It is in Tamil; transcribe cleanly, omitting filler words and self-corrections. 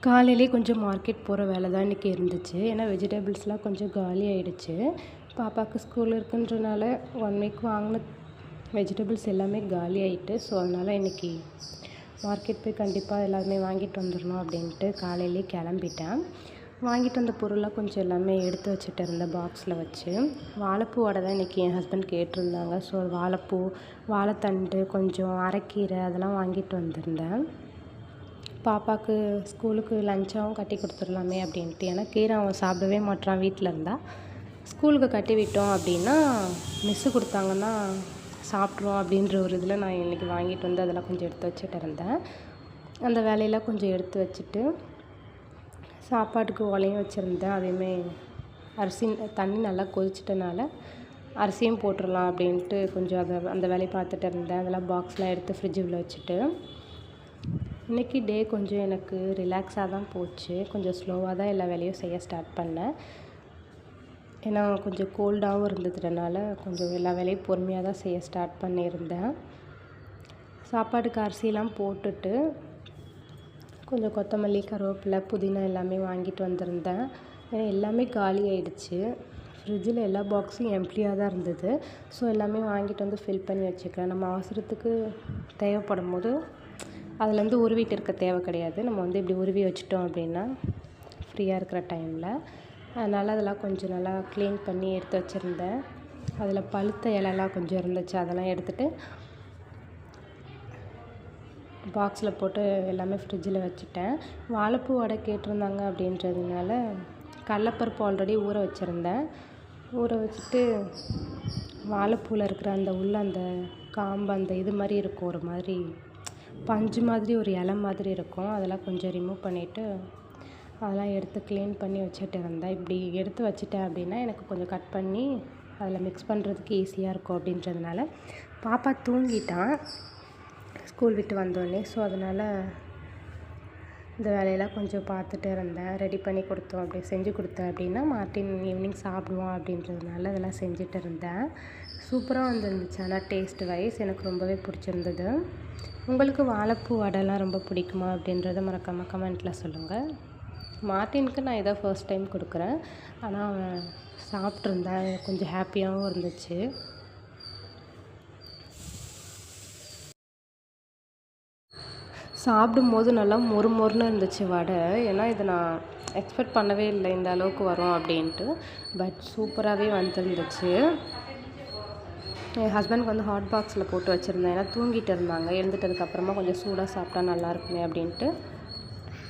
காலையிலேயே கொஞ்சம் மார்க்கெட் போகிற வேலை தான் இன்றைக்கி இருந்துச்சு. ஏன்னா வெஜிடபிள்ஸ்லாம் கொஞ்சம் காலி ஆகிடுச்சு. பாப்பாவுக்கு ஸ்கூல் இருக்குன்றனால 1 வீக் வாங்கின வெஜிடபிள்ஸ் எல்லாமே காலி ஆகிட்டு, ஸோ அதனால் இன்றைக்கி மார்க்கெட் போய் கண்டிப்பாக எல்லாருமே வாங்கிட்டு வந்துடணும் அப்படின்ட்டு காலையிலேயே கிளம்பிட்டேன். வாங்கிட்டு வந்த பொருளாக கொஞ்சம் எல்லாமே எடுத்து வச்சுட்டு இருந்தேன் பாக்ஸில் வச்சு. வாழைப்பூ வடை தான் இன்றைக்கி என் ஹஸ்பண்ட் கேட்டிருந்தாங்க. ஸோ வாழைப்பூ, வாழைத்தண்டு, கொஞ்சம் அரைக்கீரை அதெல்லாம் வாங்கிட்டு வந்திருந்தேன். பாப்பாவுக்கு ஸ்கூலுக்கு லஞ்சாகவும் கட்டி கொடுத்துடலாமே அப்படின்ட்டு. ஏன்னா கீரை அவன் சாப்பிடவே மாட்டான் வீட்டில் இருந்தால். ஸ்கூலுக்கு கட்டி விட்டோம் அப்படின்னா மிஸ்ஸு கொடுத்தாங்கன்னா சாப்பிட்ருவோம் அப்படின்ற ஒரு இதில் நான் இன்றைக்கி வாங்கிட்டு வந்து அதெல்லாம் கொஞ்சம் எடுத்து வச்சுட்டு இருந்தேன். அந்த வேலையெல்லாம் கொஞ்சம் எடுத்து வச்சுட்டு சாப்பாட்டுக்கு உலையும் வச்சுருந்தேன். அதேமாரி அரிசி தண்ணி நல்லா கொதிச்சிட்டனால அரிசியும் போட்டுடலாம் அப்படின்ட்டு கொஞ்சம் அந்த வேலையை பார்த்துட்டு இருந்தேன். அதெல்லாம் பாக்ஸ்லாம் எடுத்து ஃப்ரிட்ஜுக்குள்ளே வச்சுட்டு இன்றைக்கி டே கொஞ்சம் எனக்கு ரிலாக்ஸாக தான் போச்சு. கொஞ்சம் ஸ்லோவாக தான் எல்லா வேலையும் செய்ய ஸ்டார்ட் பண்ணேன். ஏன்னா கொஞ்சம் கோல்டாகவும் இருந்ததுனால கொஞ்சம் எல்லா வேலையும் பொறுமையாக தான் செய்ய ஸ்டார்ட் பண்ணியிருந்தேன். சாப்பாட்டுக்கு அரிசிலாம் போட்டுட்டு கொஞ்சம் கொத்தமல்லி, கருவேப்பிலை, புதினா எல்லாமே வாங்கிட்டு வந்திருந்தேன். ஏன்னா எல்லாமே காலி ஆகிடுச்சு. ஃப்ரிட்ஜில் எல்லா பாக்ஸும் எம்ப்டியாக தான் இருந்தது. ஸோ எல்லாமே வாங்கிட்டு வந்து ஃபில் பண்ணி வச்சுக்கிறேன். நம்ம அவசரத்துக்கு தேவைப்படும் போது அதுலேருந்து உருவிட்டு இருக்க தேவை கிடையாது. நம்ம வந்து இப்படி உருவி வச்சுட்டோம் அப்படின்னா ஃப்ரீயாக இருக்கிற டைமில். அதனால் அதெல்லாம் கொஞ்சம் நல்லா க்ளீன் பண்ணி எடுத்து வச்சுருந்தேன். அதில் பழுத்த இலைலாம் கொஞ்சம் இருந்துச்சு. அதெல்லாம் எடுத்துகிட்டு பாக்ஸில் போட்டு எல்லாமே ஃப்ரிட்ஜில் வச்சுட்டேன். வாழைப்பூ வடை கேட்டிருந்தாங்க அப்படின்றதுனால கடலப்பருப்பு ஆல்ரெடி ஊற வச்சுருந்தேன். ஊற வச்சுட்டு வாழைப்பூவில் இருக்கிற அந்த காம்பு அந்த இது மாதிரி இருக்கும், ஒரு மாதிரி பஞ்சு மாதிரி ஒரு இலை மாதிரி இருக்கும். அதெல்லாம் கொஞ்சம் ரிமூவ் பண்ணிவிட்டு அதெல்லாம் எடுத்து க்ளீன் பண்ணி வச்சுட்டு இருந்தேன். இப்படி எடுத்து வச்சுட்டேன் அப்படின்னா எனக்கு கொஞ்சம் கட் பண்ணி அதில் மிக்ஸ் பண்ணுறதுக்கு ஈஸியாக இருக்கும் அப்படின்றதுனால. பாப்பா தூங்கிட்டான் ஸ்கூல் விட்டு வந்தோடனே. ஸோ அதனால் இந்த வேலையெல்லாம் கொஞ்சம் பார்த்துட்டு இருந்தேன். ரெடி பண்ணி கொடுத்தோம், அப்படி செஞ்சு கொடுத்தேன் அப்படின்னா மார்ட்டின் ஈவினிங் சாப்பிடுவோம் அப்படின்றதுனால அதெல்லாம் செஞ்சுட்டு இருந்தேன். சூப்பராக வந்துருந்துச்சு. ஆனால் டேஸ்ட் வைஸ் எனக்கு ரொம்பவே பிடிச்சிருந்தது. உங்களுக்கு வாழைப்பூ வடைலாம் ரொம்ப பிடிக்குமா அப்படின்றத மறக்காமல் கமெண்ட்டில் சொல்லுங்கள். மார்ட்டினுக்கு நான் இதை ஃபர்ஸ்ட் டைம் கொடுக்குறேன். ஆனால் அவன் சாப்பிட்ருந்தான். கொஞ்சம் ஹாப்பியாகவும் இருந்துச்சு. சாப்பிடும்போது நல்லா மொறுன்னு இருந்துச்சு வடை. ஏன்னா இதை நான் எக்ஸ்பெக்ட் பண்ணவே இல்லை இந்த அளவுக்கு வரும் அப்படின்ட்டு. பட் சூப்பராகவே வந்துருந்துச்சு. என் ஹஸ்பண்டுக்கு வந்து ஹாட் பாக்ஸில் போட்டு வச்சுருந்தேன். ஏன்னா தூங்கிட்டு இருந்தாங்க. எழுந்துட்டதுக்கப்புறமா கொஞ்சம் சூடாக சாப்பிட்டா நல்லாயிருக்குமே அப்படின்ட்டு